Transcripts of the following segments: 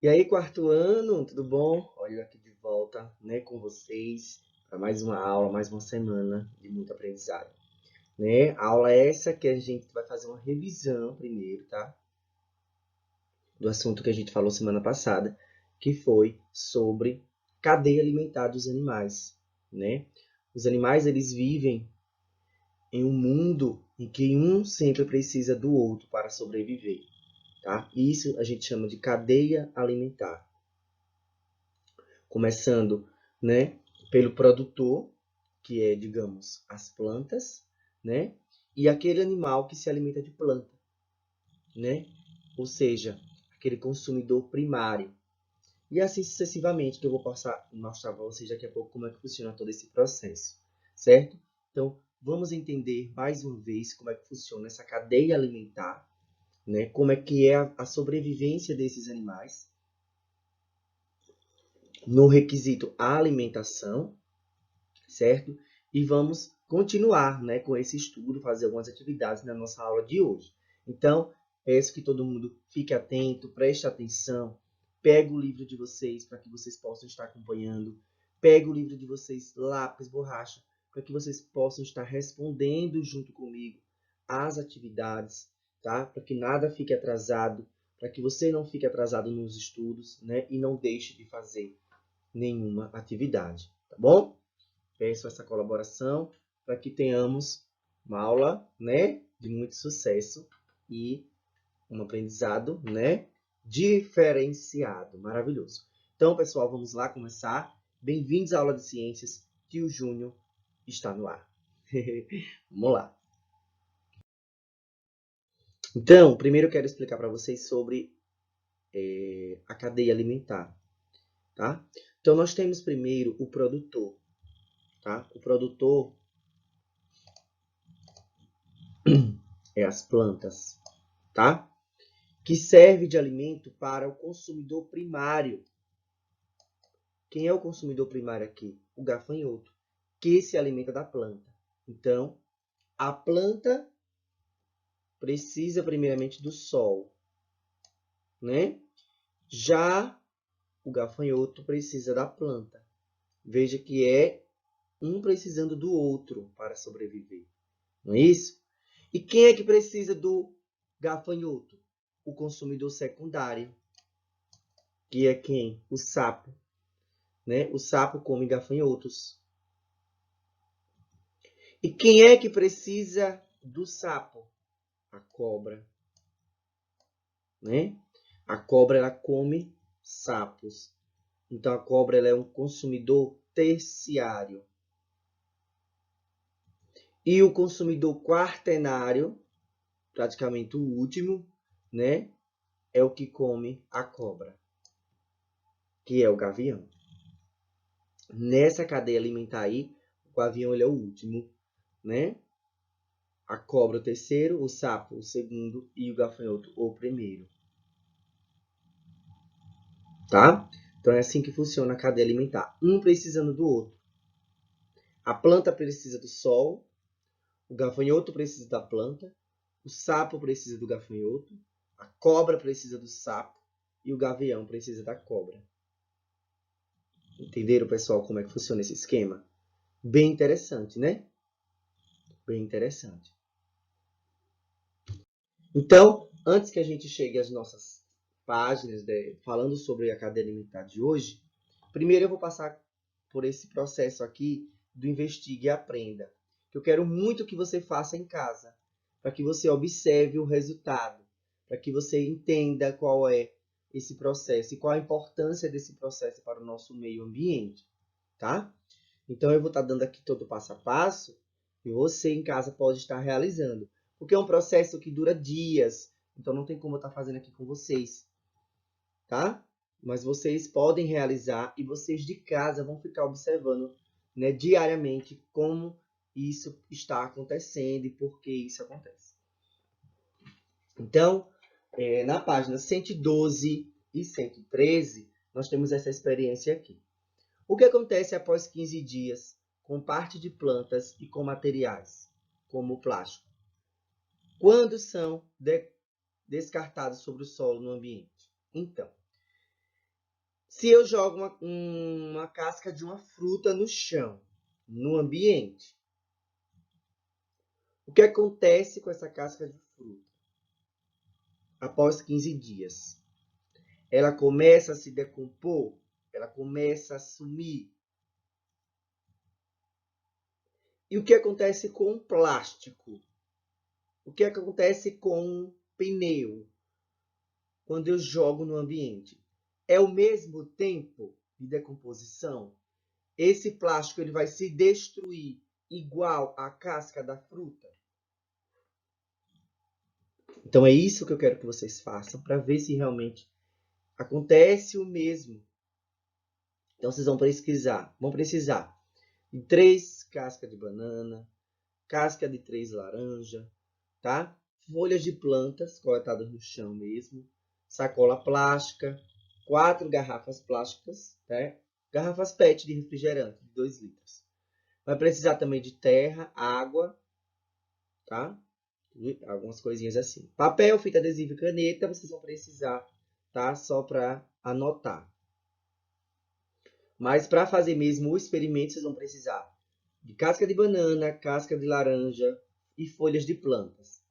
aí, quarto ano, tudo bom? Olha eu aqui de volta, né, com vocês para mais uma aula, mais uma semana de muito aprendizado, né? A aula é essa que a gente vai fazer uma revisão primeiro, tá? Do assunto que a gente falou semana passada, que foi sobre cadeia alimentar dos animais, né? Os animais, eles vivem em um mundo em que um sempre precisa do outro para sobreviver, tá? Isso a gente chama de cadeia alimentar. Começando, né, pelo produtor, que é, digamos, as plantas, né? E aquele animal que se alimenta de planta, né? Ou seja, aquele consumidor primário. E assim sucessivamente, que eu vou mostrar para vocês daqui a pouco como é que funciona todo esse processo, certo? Então, vamos entender mais uma vez como é que funciona essa cadeia alimentar, né? Como é que é a sobrevivência desses animais no requisito alimentação, certo? E vamos continuar, né, com esse estudo, fazer algumas atividades na nossa aula de hoje. Então, peço que todo mundo fique atento, preste atenção, pegue o livro de vocês para que vocês possam estar acompanhando, pegue o livro de vocês, lápis, borracha, para que vocês possam estar respondendo junto comigo as atividades, tá? Para que nada fique atrasado, para que você não fique atrasado nos estudos, né, e não deixe de fazer nenhuma atividade, tá bom? Peço essa colaboração para que tenhamos uma aula, né, de muito sucesso e um aprendizado, né, diferenciado, maravilhoso. Então, pessoal, vamos lá começar. Bem-vindos à aula de ciências. Tio Júnior está no ar. Vamos lá. Então, primeiro eu quero explicar para vocês sobre a cadeia alimentar, tá? Então, nós temos primeiro o produtor, tá? O produtor é as plantas, tá? Que serve de alimento para o consumidor primário. Quem é o consumidor primário aqui? O gafanhoto, que se alimenta da planta. Então, a planta precisa primeiramente do sol, né? Já o gafanhoto precisa da planta. Veja que é um precisando do outro para sobreviver. Não é isso? E quem é que precisa do gafanhoto? O consumidor secundário, que é quem? O sapo. Né? O sapo come gafanhotos. E quem é que precisa do sapo? A cobra. Né? A cobra ela come sapos. Então a cobra ela é um consumidor terciário. E o consumidor quaternário, praticamente o último, né, é o que come a cobra, que é o gavião. Nessa cadeia alimentar aí, o gavião ele é o último, né? A cobra o terceiro, o sapo o segundo e o gafanhoto o primeiro. Tá? Então é assim que funciona a cadeia alimentar, um precisando do outro. A planta precisa do sol, o gafanhoto precisa da planta, o sapo precisa do gafanhoto, a cobra precisa do sapo e o gavião precisa da cobra. Entenderam, pessoal, como é que funciona esse esquema? Bem interessante, né? Bem interessante. Então, antes que a gente chegue às nossas páginas falando sobre a cadeia alimentar de hoje, primeiro eu vou passar por esse processo aqui do Investigue e Aprenda, que eu quero muito que você faça em casa, para que você observe o resultado, para que você entenda qual é esse processo e qual a importância desse processo para o nosso meio ambiente, tá? Então, eu vou estar dando aqui todo o passo a passo e você em casa pode estar realizando, porque é um processo que dura dias, então não tem como eu estar fazendo aqui com vocês, tá? Mas vocês podem realizar e vocês de casa vão ficar observando, né, diariamente como isso está acontecendo e por que isso acontece. Então, na página 112 e 113, nós temos essa experiência aqui. O que acontece após 15 dias com parte de plantas e com materiais, como o plástico? Quando são descartados sobre o solo no ambiente? Então, Se eu jogo uma casca de uma fruta no chão, no ambiente, o que acontece com essa casca de fruta? Após 15 dias, ela começa a se decompor, ela começa a sumir. E o que acontece com o plástico? O que acontece com o pneu quando eu jogo no ambiente? É o mesmo tempo de decomposição? Esse plástico ele vai se destruir igual à casca da fruta? Então é isso que eu quero que vocês façam para ver se realmente acontece o mesmo. Então vocês vão precisar de 3 cascas de banana, casca de 3 laranja, tá? Folhas de plantas coletadas no chão mesmo, sacola plástica, 4 garrafas plásticas, tá? Garrafas PET de refrigerante de 2 litros. Vai precisar também de terra, água, tá? E algumas coisinhas assim. Papel, fita adesiva e caneta, vocês vão precisar, tá? Só para anotar. Mas para fazer mesmo o experimento, vocês vão precisar de casca de banana, casca de laranja e folhas de plantas,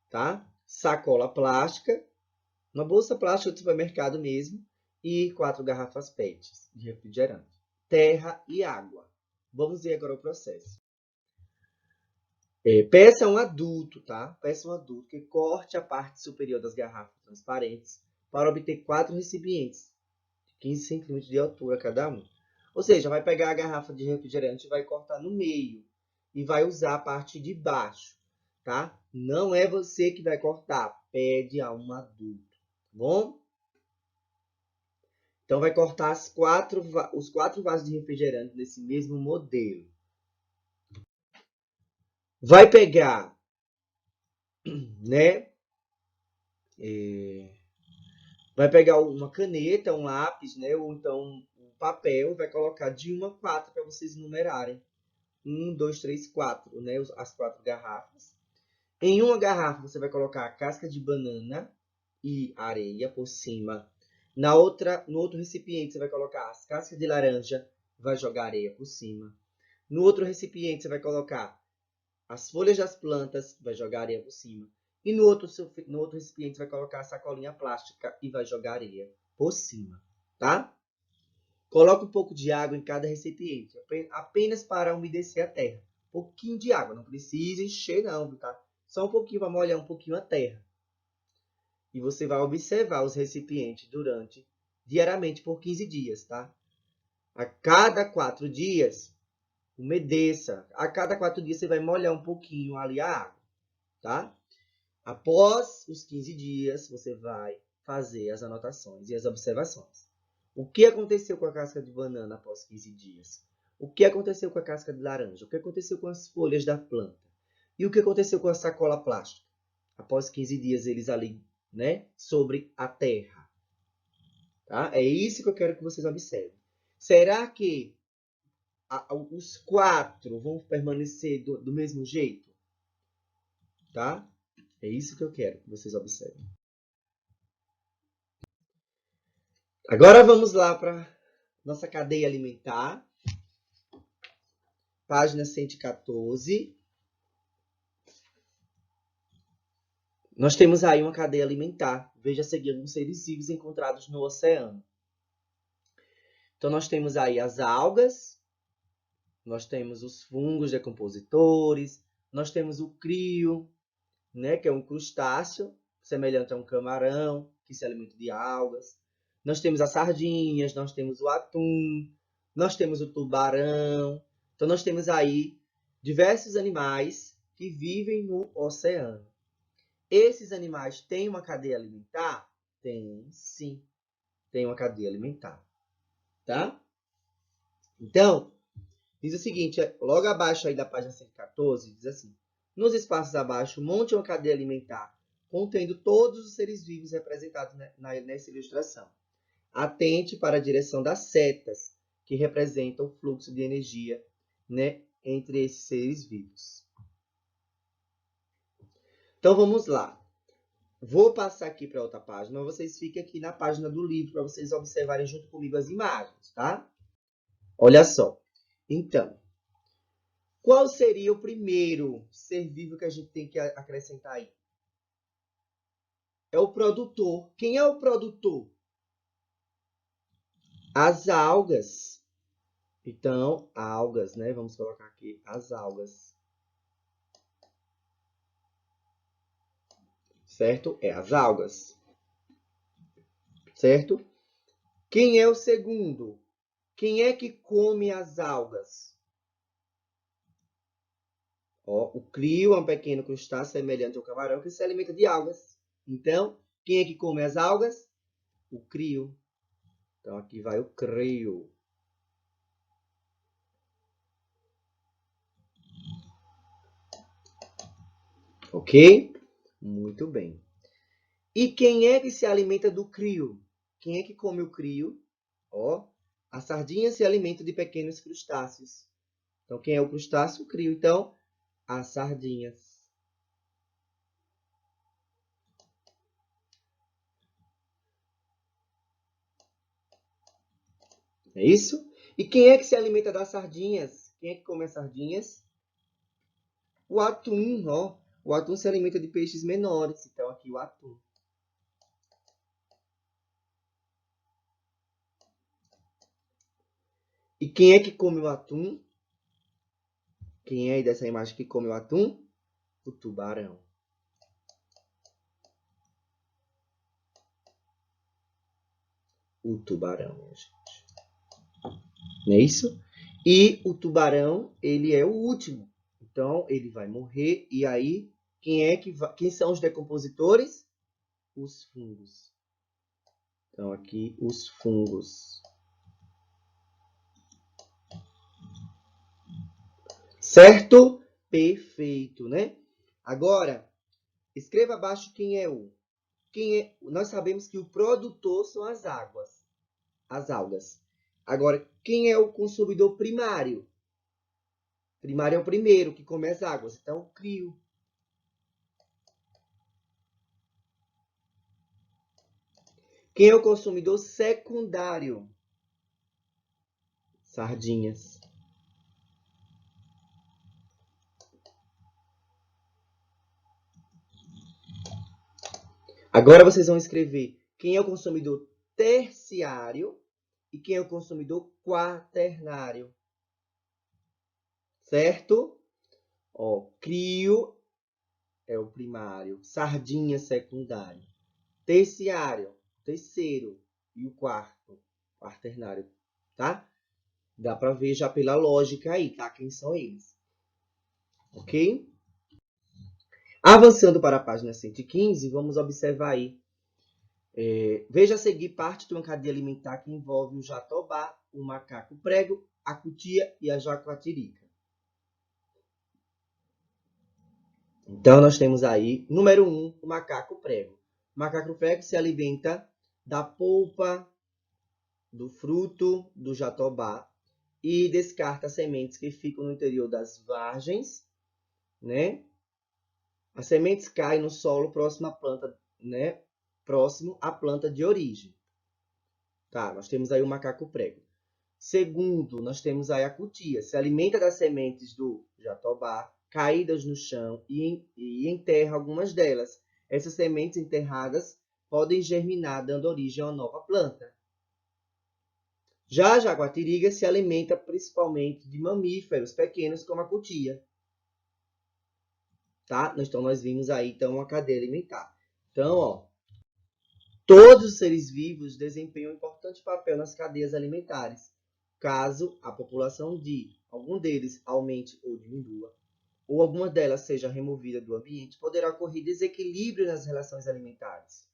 tá? Sacola plástica, uma bolsa plástica do supermercado mesmo e 4 garrafas PET de refrigerante. Terra e água. Vamos ver agora o processo. Peça um adulto, tá? Peça um adulto que corte a parte superior das garrafas transparentes para obter 4 recipientes de 15 centímetros de altura cada um. Ou seja, vai pegar a garrafa de refrigerante e vai cortar no meio e vai usar a parte de baixo, tá? Não é você que vai cortar, pede a um adulto, tá bom? Então vai cortar os 4 vasos de refrigerante nesse mesmo modelo. Vai pegar, né? Vai pegar uma caneta, um lápis, né? Ou então um papel, vai colocar de 1 a 4 para vocês numerarem. 1, 2, 3, 4, né? As 4 garrafas. Em uma garrafa, você vai colocar a casca de banana e areia por cima. No outro recipiente, você vai colocar as cascas de laranja, vai jogar areia por cima. No outro recipiente, você vai colocar as folhas das plantas, vai jogar areia por cima. E no outro recipiente, você vai colocar a sacolinha plástica e vai jogar areia por cima, tá? Coloque um pouco de água em cada recipiente, apenas para umedecer a terra. Um pouquinho de água, não precisa encher não, tá? Só um pouquinho para molhar um pouquinho a terra. E você vai observar os recipientes diariamente por 15 dias, tá? A cada 4 dias, umedeça. A cada 4 dias você vai molhar um pouquinho ali a água, tá? Após os 15 dias, você vai fazer as anotações e as observações. O que aconteceu com a casca de banana após 15 dias? O que aconteceu com a casca de laranja? O que aconteceu com as folhas da planta? E o que aconteceu com a sacola plástica? Após 15 dias, eles ali, né, sobre a terra. Tá? É isso que eu quero que vocês observem. Será que os 4 vão permanecer do mesmo jeito? Tá? É isso que eu quero que vocês observem. Agora vamos lá para nossa cadeia alimentar. Página 114. Nós temos aí uma cadeia alimentar. Veja a seguir alguns seres vivos encontrados no oceano. Então, nós temos aí as algas, nós temos os fungos decompositores, nós temos o crio, né, que é um crustáceo, semelhante a um camarão, que se alimenta de algas. Nós temos as sardinhas, nós temos o atum, nós temos o tubarão. Então, nós temos aí diversos animais que vivem no oceano. Esses animais têm uma cadeia alimentar? Tem, sim. Tem uma cadeia alimentar. Tá? Então, diz o seguinte, logo abaixo aí da página 114, diz assim: nos espaços abaixo, monte uma cadeia alimentar contendo todos os seres vivos representados nessa ilustração. Atente para a direção das setas, que representam o fluxo de energia, né, entre esses seres vivos. Então, vamos lá. Vou passar aqui para outra página, mas vocês fiquem aqui na página do livro para vocês observarem junto comigo as imagens, tá? Olha só. Então, qual seria o primeiro ser vivo que a gente tem que acrescentar aí? É o produtor. Quem é o produtor? As algas. Então, algas, né? Vamos colocar aqui as algas. Certo? É as algas. Certo? Quem é o segundo? Quem é que come as algas? Ó, o crio é um pequeno crustáceo semelhante ao camarão que se alimenta de algas. Então, quem é que come as algas? O crio. Então, aqui vai o crio. Ok? Muito bem. E quem é que se alimenta do crio? Quem é que come o crio? Ó, a sardinha se alimenta de pequenos crustáceos. Então, quem é o crustáceo? O crio. Então, as sardinhas. É isso? E quem é que se alimenta das sardinhas? Quem é que come as sardinhas? O atum, ó. O atum se alimenta de peixes menores. Então, aqui o atum. E quem é que come o atum? Quem é aí dessa imagem que come o atum? O tubarão. O tubarão, minha gente. Não é isso? E o tubarão, ele é o último. Então, ele vai morrer. E aí, quem são os decompositores? Os fungos. Então, aqui, os fungos. Certo? Perfeito, né? Agora, escreva abaixo quem é o. Nós sabemos que o produtor são as algas. Agora, quem é o consumidor primário? Primário é o primeiro que come as águas. Então, o crio. Quem é o consumidor secundário? Sardinhas. Agora vocês vão escrever quem é o consumidor terciário e quem é o consumidor quaternário. Certo? Ó, crio é o primário, sardinha secundário, terciário, terceiro e o quarto, quaternário, tá? Dá para ver já pela lógica aí, tá? Quem são eles. Ok? Avançando para a página 115, vamos observar aí. Veja a seguir parte de uma cadeia alimentar que envolve o jatobá, o macaco prego, a cutia e a jaguatirica. Então, nós temos aí, número 1, o macaco prego. O macaco prego se alimenta da polpa do fruto do jatobá e descarta sementes que ficam no interior das vargens, né? As sementes caem no solo próximo à planta, né? Próximo à planta de origem. Tá, nós temos aí o macaco prego. Segundo, nós temos aí a cutia. Se alimenta das sementes do jatobá caídas no chão e enterra algumas delas. Essas sementes enterradas podem germinar, dando origem a uma nova planta. Já a jaguatirica se alimenta principalmente de mamíferos pequenos, como a cutia. Tá? Então, nós vimos aí então, uma cadeia alimentar. Então, ó, todos os seres vivos desempenham um importante papel nas cadeias alimentares, caso a população de algum deles aumente ou diminua, ou alguma delas seja removida do ambiente, poderá ocorrer desequilíbrio nas relações alimentares.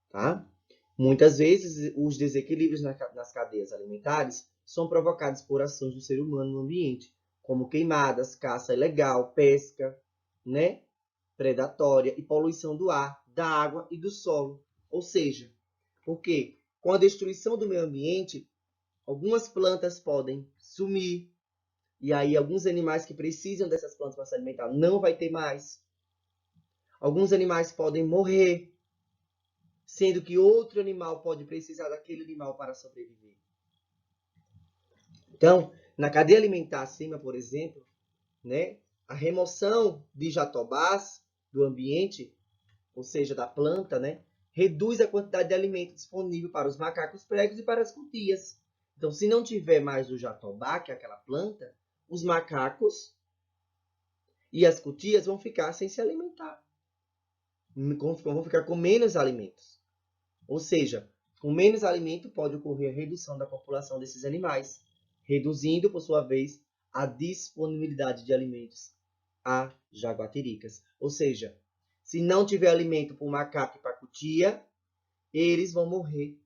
Tá? Muitas vezes, os desequilíbrios nas cadeias alimentares são provocados por ações do ser humano no ambiente, como queimadas, caça ilegal, pesca, né? Predatória e poluição do ar, da água e do solo. Ou seja, porque com a destruição do meio ambiente, algumas plantas podem sumir, e aí alguns animais que precisam dessas plantas para se alimentar não vai ter mais. Alguns animais podem morrer, sendo que outro animal pode precisar daquele animal para sobreviver. Então, na cadeia alimentar acima, por exemplo, né, a remoção de jatobás do ambiente, ou seja, da planta, né, reduz a quantidade de alimento disponível para os macacos pregos e para as cutias. Então, se não tiver mais o jatobá, que é aquela planta, os macacos e as cutias vão ficar sem se alimentar. Vão ficar com menos alimentos. Ou seja, com menos alimento pode ocorrer a redução da população desses animais, reduzindo, por sua vez, a disponibilidade de alimentos a jaguatiricas. Ou seja, se não tiver alimento para o macaco e para a cutia, eles vão morrer.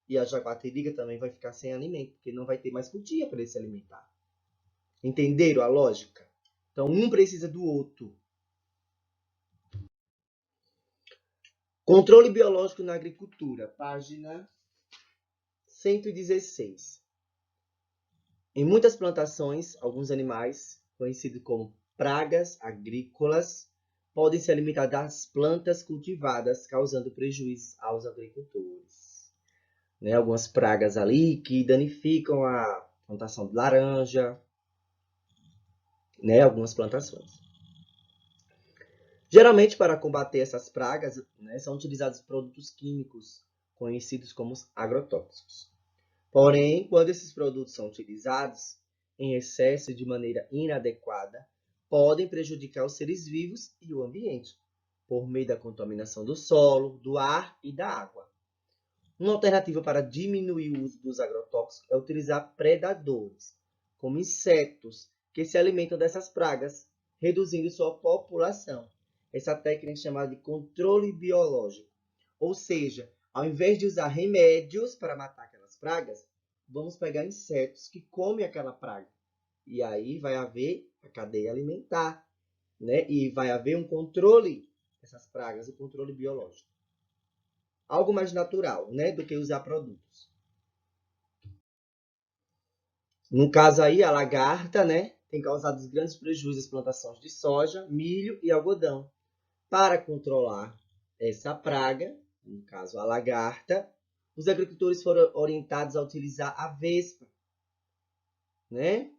E a jaguatirica também vai ficar sem alimento, porque não vai ter mais cutia para ele se alimentar. Entenderam a lógica? Então, um precisa do outro. Controle biológico na agricultura, página 116. Em muitas plantações, alguns animais, conhecidos como pragas agrícolas, podem se alimentar das plantas cultivadas, causando prejuízos aos agricultores. Né? Algumas pragas ali que danificam a plantação de laranja, né? Algumas plantações. Geralmente, para combater essas pragas, né, são utilizados produtos químicos, conhecidos como agrotóxicos. Porém, quando esses produtos são utilizados em excesso e de maneira inadequada, podem prejudicar os seres vivos e o ambiente, por meio da contaminação do solo, do ar e da água. Uma alternativa para diminuir o uso dos agrotóxicos é utilizar predadores, como insetos, que se alimentam dessas pragas, reduzindo sua população. Essa técnica é chamada de controle biológico. Ou seja, ao invés de usar remédios para matar aquelas pragas, vamos pegar insetos que comem aquela praga. E aí vai haver a cadeia alimentar, né? E vai haver um controle dessas pragas, o controle biológico. Algo mais natural, né, do que usar produtos. No caso aí, a lagarta, né, tem causado grandes prejuízos às plantações de soja, milho e algodão. Para controlar essa praga, no caso a lagarta, os agricultores foram orientados a utilizar a vespa, né,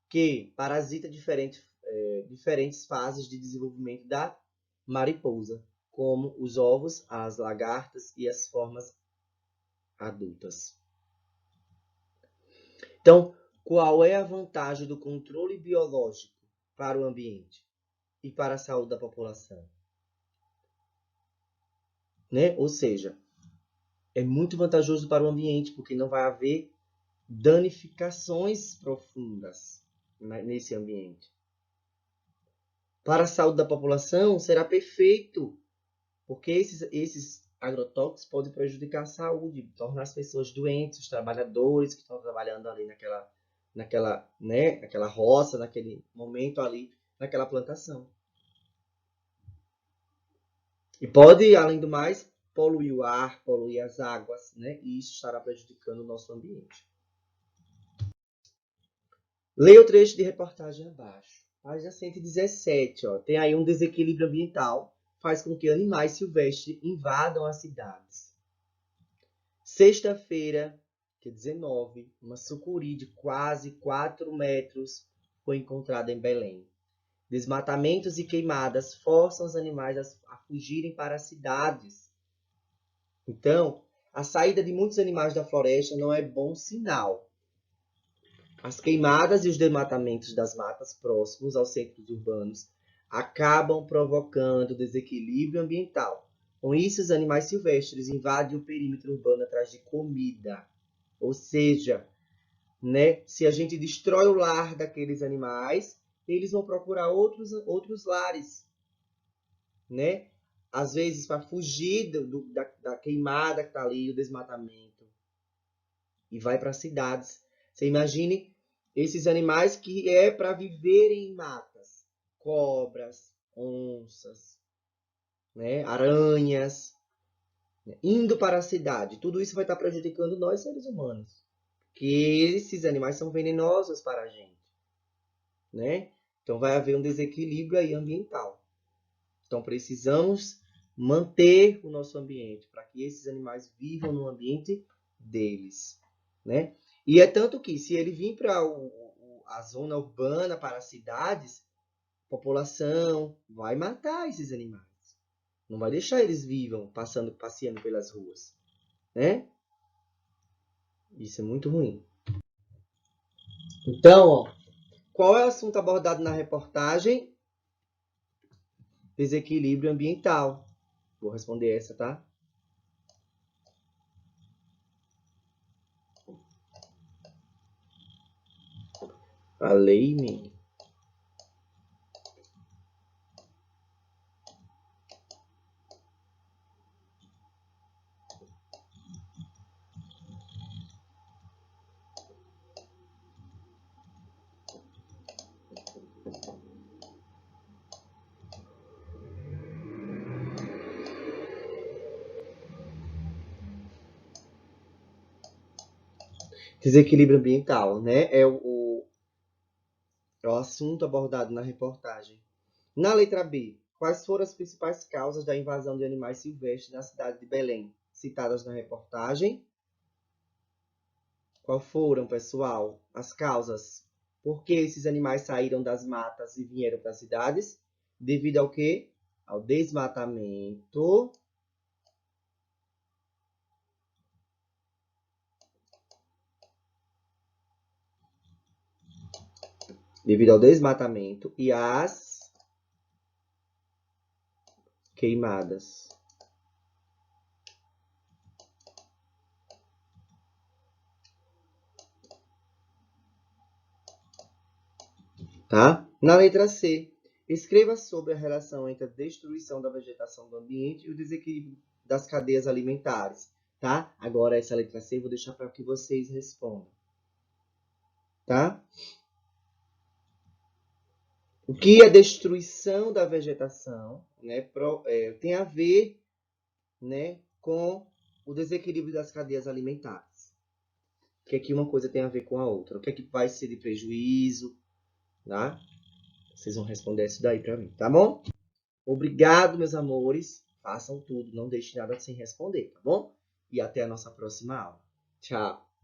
que parasita diferentes fases de desenvolvimento da mariposa, como os ovos, as lagartas e as formas adultas. Então, qual é a vantagem do controle biológico para o ambiente e para a saúde da população? Né? Ou seja, é muito vantajoso para o ambiente, porque não vai haver danificações profundas nesse ambiente. Para a saúde da população, será perfeito, porque esses agrotóxicos podem prejudicar a saúde, tornar as pessoas doentes, os trabalhadores que estão trabalhando ali naquela roça, naquele momento ali, naquela plantação. E pode, além do mais, poluir o ar, poluir as águas, né? E isso estará prejudicando o nosso ambiente. Leia o trecho de reportagem abaixo. Página 117, ó. Tem aí um desequilíbrio ambiental, faz com que animais silvestres invadam as cidades. Sexta-feira, que é 19, uma sucuri de quase 4 metros foi encontrada em Belém. Desmatamentos e queimadas forçam os animais a fugirem para as cidades. Então, a saída de muitos animais da floresta não é bom sinal. As queimadas e os desmatamentos das matas próximos aos centros urbanos acabam provocando desequilíbrio ambiental. Com isso, os animais silvestres invadem o perímetro urbano atrás de comida. Ou seja, né, se a gente destrói o lar daqueles animais, eles vão procurar outros lares, né? Às vezes para fugir da queimada que está ali, do desmatamento. E vai para as cidades. Você imagine esses animais que é para viverem em matas. Cobras, onças, né? Aranhas, né? Indo para a cidade. Tudo isso vai estar prejudicando nós, seres humanos. Porque esses animais são venenosos para a gente. Né? Então vai haver um desequilíbrio aí ambiental. Então, precisamos manter o nosso ambiente para que esses animais vivam no ambiente deles, né? E é tanto que, se ele vir para a zona urbana, para as cidades, a população vai matar esses animais. Não vai deixar eles vivam, passeando pelas ruas, né? Isso é muito ruim. Então, ó, qual é o assunto abordado na reportagem? Desequilíbrio ambiental. Vou responder essa, tá? A lei me... Desequilíbrio ambiental, né? É o assunto abordado na reportagem. Na letra B, quais foram as principais causas da invasão de animais silvestres na cidade de Belém, citadas na reportagem? Qual foram, pessoal, as causas? Por que esses animais saíram das matas e vieram para as cidades? Devido ao quê? Ao desmatamento. Devido ao desmatamento e às queimadas. Tá? Na letra C, escreva sobre a relação entre a destruição da vegetação do ambiente e o desequilíbrio das cadeias alimentares. Tá? Agora, essa letra C eu vou deixar para que vocês respondam. Tá? O que a destruição da vegetação, né, tem a ver, né, com o desequilíbrio das cadeias alimentares? O que é que uma coisa tem a ver com a outra? O que é que vai ser de prejuízo? Tá? Vocês vão responder isso daí para mim, tá bom? Obrigado, meus amores. Façam tudo, não deixem nada sem responder, tá bom? E até a nossa próxima aula. Tchau!